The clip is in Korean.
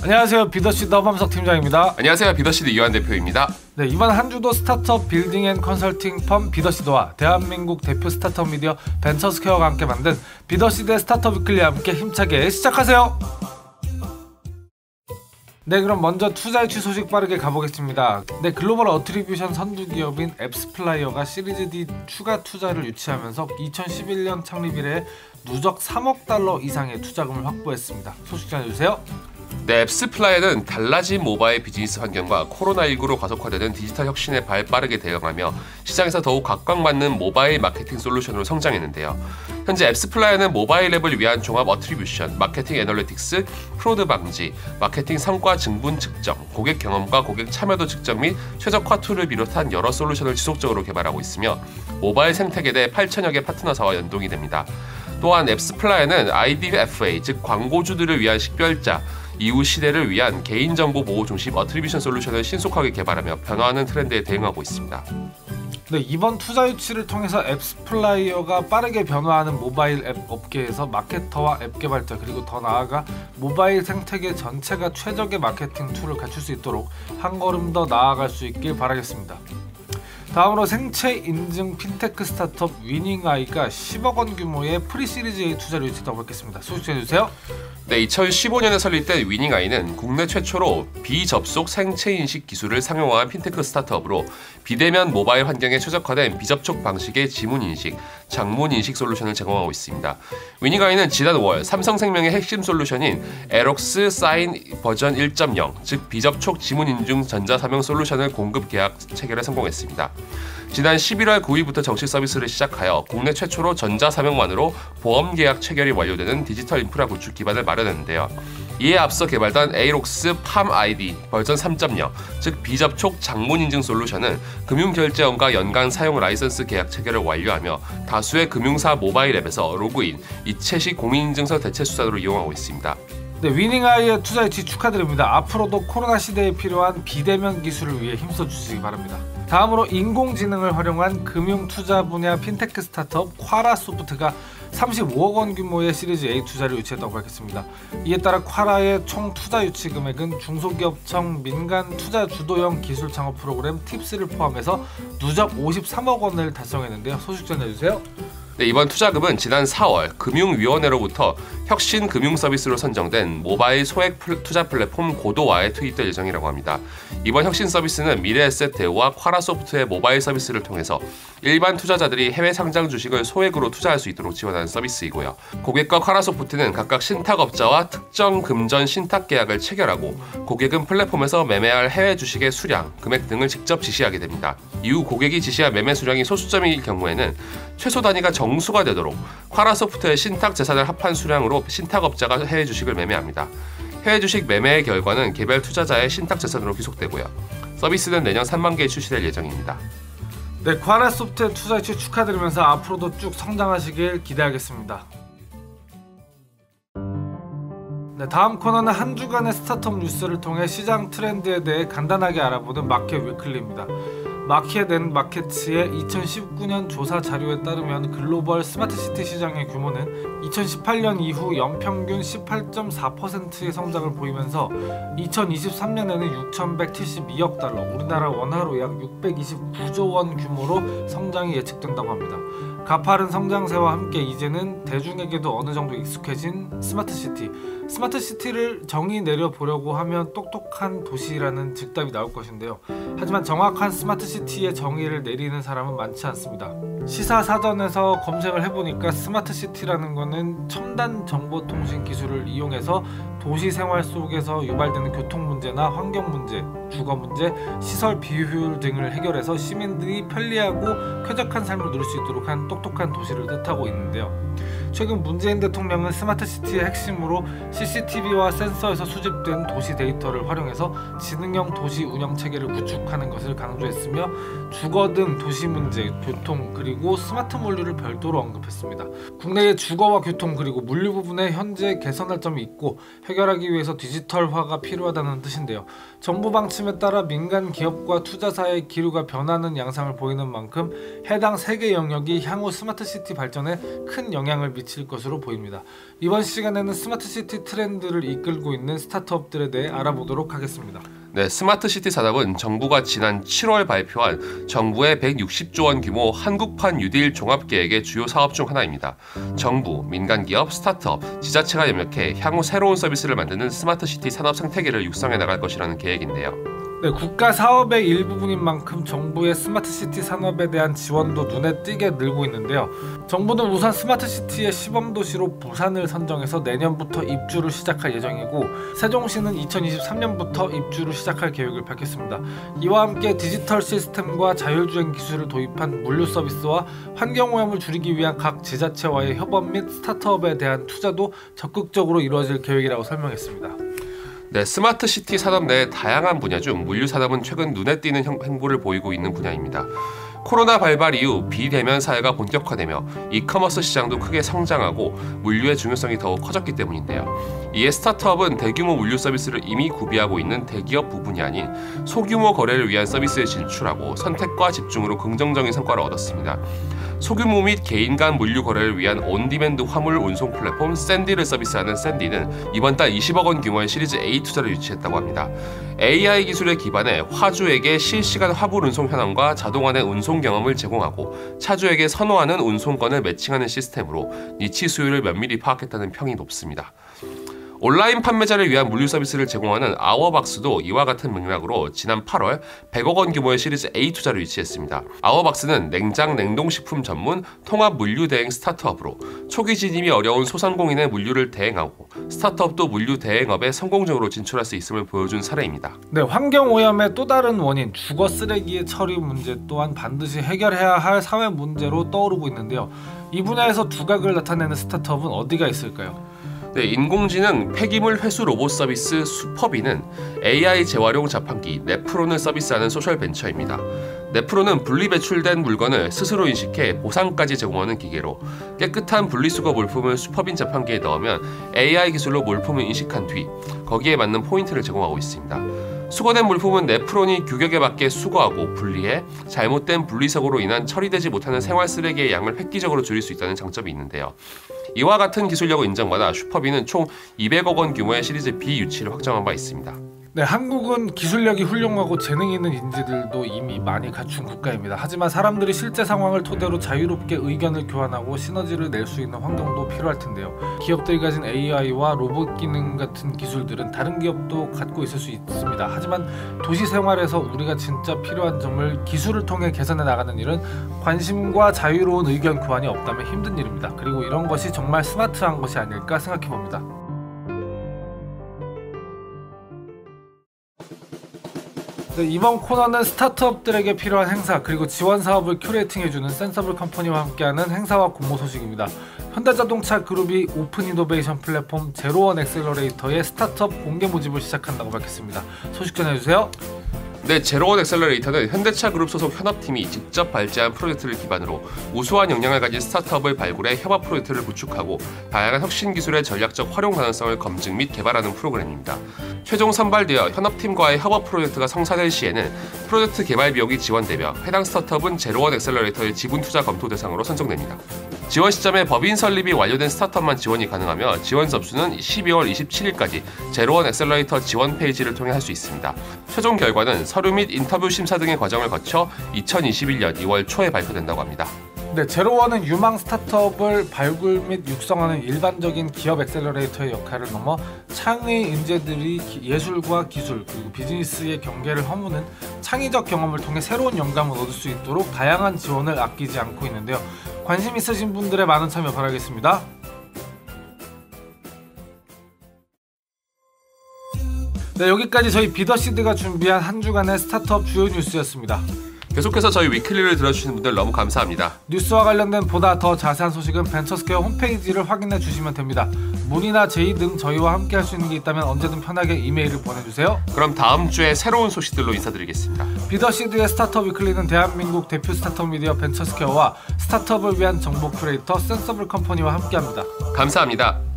안녕하세요. 비더시드 허범석 팀장입니다. 안녕하세요. 비더시드 이완 대표입니다. 네, 이번 한 주도 스타트업 빌딩 앤 컨설팅 펌 비더시드와 대한민국 대표 스타트업 미디어 벤처스퀘어가 함께 만든 비더시드의 스타트업 위클리와 함께 힘차게 시작하세요. 네, 그럼 먼저 투자 유치 소식 빠르게 가보겠습니다. 네, 글로벌 어트리뷰션 선두 기업인 앱스플라이어가 시리즈 D 추가 투자를 유치하면서 2011년 창립 이래 누적 3억 달러 이상의 투자금을 확보했습니다. 소식 전해주세요. 네, 앱스플라이어는 달라진 모바일 비즈니스 환경과 코로나19로 가속화되는 디지털 혁신에 빠르게 대응하며 시장에서 더욱 각광받는 모바일 마케팅 솔루션으로 성장했는데요. 현재 앱스플라이어는 모바일 앱을 위한 종합 어트리뷰션, 마케팅 애널리틱스, 프로드 방지, 마케팅 성과 증분 측정, 고객 경험과 고객 참여도 측정 및 최적화 툴을 비롯한 여러 솔루션을 지속적으로 개발하고 있으며 모바일 생태계 내 8천여 개 파트너사와 연동이 됩니다. 또한 앱스플라이어는 IDFA, 즉 광고주들을 위한 식별자, 이후 시대를 위한 개인정보 보호 중심 어트리뷰션 솔루션을 신속하게 개발하며 변화하는 트렌드에 대응하고 있습니다. 네, 이번 투자 유치를 통해서 앱스플라이어가 빠르게 변화하는 모바일 앱 업계에서 마케터와 앱 개발자 그리고 더 나아가 모바일 생태계 전체가 최적의 마케팅 툴을 갖출 수 있도록 한 걸음 더 나아갈 수 있길 바라겠습니다. 다음으로 생체 인증 핀테크 스타트업 위닝아이가 10억 원 규모의 프리시리즈 A 투자를 유치했다고 밝혔습니다. 소식 전해주세요. 네, 2015년에 설립된 위닝아이는 국내 최초로 비접속 생체 인식 기술을 상용화한 핀테크 스타트업으로 비대면 모바일 환경에 최적화된 비접촉 방식의 지문 인식, 장문 인식 솔루션을 제공하고 있습니다. 위닝아이는 지난 5월 삼성생명의 핵심 솔루션인 에록스 사인 버전 1.0, 즉 비접촉 지문 인증 전자사명 솔루션을 공급 계약 체결에 성공했습니다. 지난 11월 9일부터 정식 서비스를 시작하여 국내 최초로 전자사명만으로 보험 계약 체결이 완료되는 디지털 인프라 구축 기반을 마련했는데요. 이에 앞서 개발된 에이록스 팜 아이디 버전 3.0, 즉 비접촉 장문 인증 솔루션은 금융결제원과 연간 사용 라이선스 계약 체결을 완료하며 다수의 금융사 모바일 앱에서 로그인, 이체식 공인인증서 대체 수단으로 이용하고 있습니다. 네, 위닝아이의 투자 유치 축하드립니다. 앞으로도 코로나 시대에 필요한 비대면 기술을 위해 힘써 주시기 바랍니다. 다음으로 인공지능을 활용한 금융 투자 분야 핀테크 스타트업 콰라소프트가 35억 원 규모의 시리즈 A 투자를 유치했다고 밝혔습니다. 이에 따라 콰라의 총 투자 유치 금액은 중소기업청 민간 투자 주도형 기술 창업 프로그램 팁스를 포함해서 누적 53억 원을 달성했는데요. 소식 전해주세요. 네, 이번 투자금은 지난 4월 금융위원회로부터 혁신 금융 서비스로 선정된 모바일 소액 투자 플랫폼 고도화에 투입될 예정이라고 합니다. 이번 혁신 서비스는 미래에셋 대우와 콰라소프트의 모바일 서비스를 통해서 일반 투자자들이 해외 상장 주식을 소액으로 투자할 수 있도록 지원하는 서비스이고요. 고객과 콰라소프트는 각각 신탁업자와 특정 금전 신탁 계약을 체결하고 고객은 플랫폼에서 매매할 해외 주식의 수량, 금액 등을 직접 지시하게 됩니다. 이후 고객이 지시한 매매 수량이 소수점일 경우에는 최소 단위가 정수가 되도록 콰라소프트의 신탁 재산을 합한 수량으로 신탁업자가 해외 주식을 매매합니다. 해외 주식 매매의 결과는 개별 투자자의 신탁 재산으로 귀속되고요. 서비스는 내년 3만 개에 출시될 예정입니다. 네, 콰라소프트의 투자 유치 축하드리면서 앞으로도 쭉 성장하시길 기대하겠습니다. 네, 다음 코너는 한 주간의 스타트업 뉴스를 통해 시장 트렌드에 대해 간단하게 알아보는 마켓 위클리입니다. 마켓 앤 마켓츠의 2019년 조사 자료에 따르면 글로벌 스마트시티 시장의 규모는 2018년 이후 연평균 18.4%의 성장을 보이면서 2023년에는 6,172억 달러, 우리나라 원화로 약 629조 원 규모로 성장이 예측된다고 합니다. 가파른 성장세와 함께 이제는 대중에게도 어느 정도 익숙해진 스마트시티. 스마트시티를 정의 내려보려고 하면 똑똑한 도시라는 즉답이 나올 것인데요. 하지만 정확한 스마트시티의 정의를 내리는 사람은 많지 않습니다. 시사사전에서 검색을 해보니까 스마트시티라는 것은 첨단 정보통신 기술을 이용해서 도시 생활 속에서 유발되는 교통 문제나 환경 문제, 주거 문제, 시설 비효율 등을 해결해서 시민들이 편리하고 쾌적한 삶을 누릴 수 있도록 한 똑똑한 도시를 뜻하고 있는데요. 최근 문재인 대통령은 스마트시티의 핵심으로 CCTV와 센서에서 수집된 도시 데이터를 활용해서 지능형 도시 운영 체계를 구축하는 것을 강조했으며 주거 등 도시 문제, 교통 그리고 스마트 물류를 별도로 언급했습니다. 국내의 주거와 교통 그리고 물류 부분에 현재 개선할 점이 있고 해결하기 위해서 디지털화가 필요하다는 뜻인데요. 정부 방침에 따라 민간 기업과 투자사의 기류가 변하는 양상을 보이는 만큼 해당 3개 영역이 향후 스마트시티 발전에 큰 영향을 미칠 것으로 보입니다. 이번 시간에는 스마트시티 트렌드를 이끌고 있는 스타트업들에 대해 알아보도록 하겠습니다. 네, 스마트시티 산업은 정부가 지난 7월 발표한 정부의 160조 원 규모 한국판 뉴딜 종합계획의 주요 사업 중 하나입니다. 정부, 민간기업, 스타트업, 지자체가 협력해 향후 새로운 서비스를 만드는 스마트시티 산업 생태계를 육성해 나갈 것이라는 계획인데요. 네, 국가 사업의 일부분인 만큼 정부의 스마트시티 산업에 대한 지원도 눈에 띄게 늘고 있는데요. 정부는 우선 스마트시티의 시범도시로 부산을 선정해서 내년부터 입주를 시작할 예정이고 세종시는 2023년부터 입주를 시작할 계획을 밝혔습니다. 이와 함께 디지털 시스템과 자율주행 기술을 도입한 물류 서비스와 환경오염을 줄이기 위한 각 지자체와의 협업 및 스타트업에 대한 투자도 적극적으로 이루어질 계획이라고 설명했습니다. 네, 스마트시티 산업 내 다양한 분야 중 물류 산업은 최근 눈에 띄는 행보를 보이고 있는 분야입니다. 코로나 발발 이후 비대면 사회가 본격화되며 이커머스 시장도 크게 성장하고 물류의 중요성이 더욱 커졌기 때문인데요. 이에 스타트업은 대규모 물류 서비스를 이미 구비하고 있는 대기업 부분이 아닌 소규모 거래를 위한 서비스에 진출하고 선택과 집중으로 긍정적인 성과를 얻었습니다. 소규모 및 개인 간 물류 거래를 위한 온디맨드 화물 운송 플랫폼 샌디를 서비스하는 샌디는 이번 달 20억 원 규모의 시리즈 A 투자를 유치했다고 합니다. AI 기술에 기반해 화주에게 실시간 화물 운송 현황과 자동화 된 운송 경험을 제공하고 차주에게 선호하는 운송권을 매칭하는 시스템으로 니치 수요를 면밀히 파악했다는 평이 높습니다. 온라인 판매자를 위한 물류 서비스를 제공하는 아워박스도 이와 같은 맥락으로 지난 8월 100억 원 규모의 시리즈 A 투자를 유치했습니다. 아워박스는 냉장 냉동식품 전문 통합 물류 대행 스타트업으로 초기 진입이 어려운 소상공인의 물류를 대행하고 스타트업도 물류 대행업에 성공적으로 진출할 수 있음을 보여준 사례입니다. 네, 환경오염의 또 다른 원인 주거 쓰레기의 처리 문제 또한 반드시 해결해야 할 사회 문제로 떠오르고 있는데요. 이 분야에서 두각을 나타내는 스타트업은 어디가 있을까요? 네, 인공지능 폐기물 회수 로봇 서비스 슈퍼비는 AI 재활용 자판기 네프론을 서비스하는 소셜 벤처입니다. 네프론은 분리 배출된 물건을 스스로 인식해 보상까지 제공하는 기계로 깨끗한 분리수거 물품을 슈퍼빈 자판기에 넣으면 AI 기술로 물품을 인식한 뒤 거기에 맞는 포인트를 제공하고 있습니다. 수거된 물품은 네프론이 규격에 맞게 수거하고 분리해 잘못된 분리수거로 인한 처리되지 못하는 생활 쓰레기의 양을 획기적으로 줄일 수 있다는 장점이 있는데요. 이와 같은 기술력을 인정받아 슈퍼비는 총 200억 원 규모의 시리즈 B 유치를 확정한 바 있습니다. 네, 한국은 기술력이 훌륭하고 재능 있는 인재들도 이미 많이 갖춘 국가입니다. 하지만 사람들이 실제 상황을 토대로 자유롭게 의견을 교환하고 시너지를 낼 수 있는 환경도 필요할 텐데요. 기업들이 가진 AI와 로봇 기능 같은 기술들은 다른 기업도 갖고 있을 수 있습니다. 하지만 도시 생활에서 우리가 진짜 필요한 점을 기술을 통해 개선해 나가는 일은 관심과 자유로운 의견 교환이 없다면 힘든 일입니다. 그리고 이런 것이 정말 스마트한 것이 아닐까 생각해 봅니다. 네, 이번 코너는 스타트업들에게 필요한 행사 그리고 지원 사업을 큐레이팅해주는 센서블 컴퍼니와 함께하는 행사와 공모 소식입니다. 현대자동차 그룹이 오픈 이노베이션 플랫폼 제로원 엑셀러레이터의 스타트업 공개 모집을 시작한다고 밝혔습니다. 소식 전해주세요. 네, 제로원 엑셀러레이터는 현대차 그룹 소속 현업팀이 직접 발제한 프로젝트를 기반으로 우수한 역량을 가진 스타트업을 발굴해 협업 프로젝트를 구축하고 다양한 혁신 기술의 전략적 활용 가능성을 검증 및 개발하는 프로그램입니다. 최종 선발되어 현업팀과의 협업 프로젝트가 성사될 시에는 프로젝트 개발 비용이 지원되며 해당 스타트업은 제로원 엑셀러레이터의 지분 투자 검토 대상으로 선정됩니다. 지원 시점에 법인 설립이 완료된 스타트업만 지원이 가능하며 지원 접수는 12월 27일까지 제로원 엑셀러레이터 지원 페이지를 통해 할 수 있습니다. 최종 결과는 서류 및 인터뷰 심사 등의 과정을 거쳐 2021년 2월 초에 발표된다고 합니다. 네, 제로원은 유망 스타트업을 발굴 및 육성하는 일반적인 기업 엑셀러레이터의 역할을 넘어 창의 인재들이 예술과 기술 그리고 비즈니스의 경계를 허무는 창의적 경험을 통해 새로운 영감을 얻을 수 있도록 다양한 지원을 아끼지 않고 있는데요. 관심 있으신 분들의 많은 참여 바라겠습니다. 네, 여기까지 저희 비더시드가 준비한 한 주간의 스타트업 주요 뉴스였습니다. 계속해서 저희 위클리를 들어주시는 분들 너무 감사합니다. 뉴스와 관련된 보다 더 자세한 소식은 벤처스퀘어 홈페이지를 확인해 주시면 됩니다. 문의나 제의 등 저희와 함께 할 수 있는 게 있다면 언제든 편하게 이메일을 보내주세요. 그럼 다음 주에 새로운 소식들로 인사드리겠습니다. 비더시드의 스타트업 위클리는 대한민국 대표 스타트업 미디어 벤처스퀘어와 스타트업을 위한 정보 큐레이터 센서블 컴퍼니와 함께합니다. 감사합니다.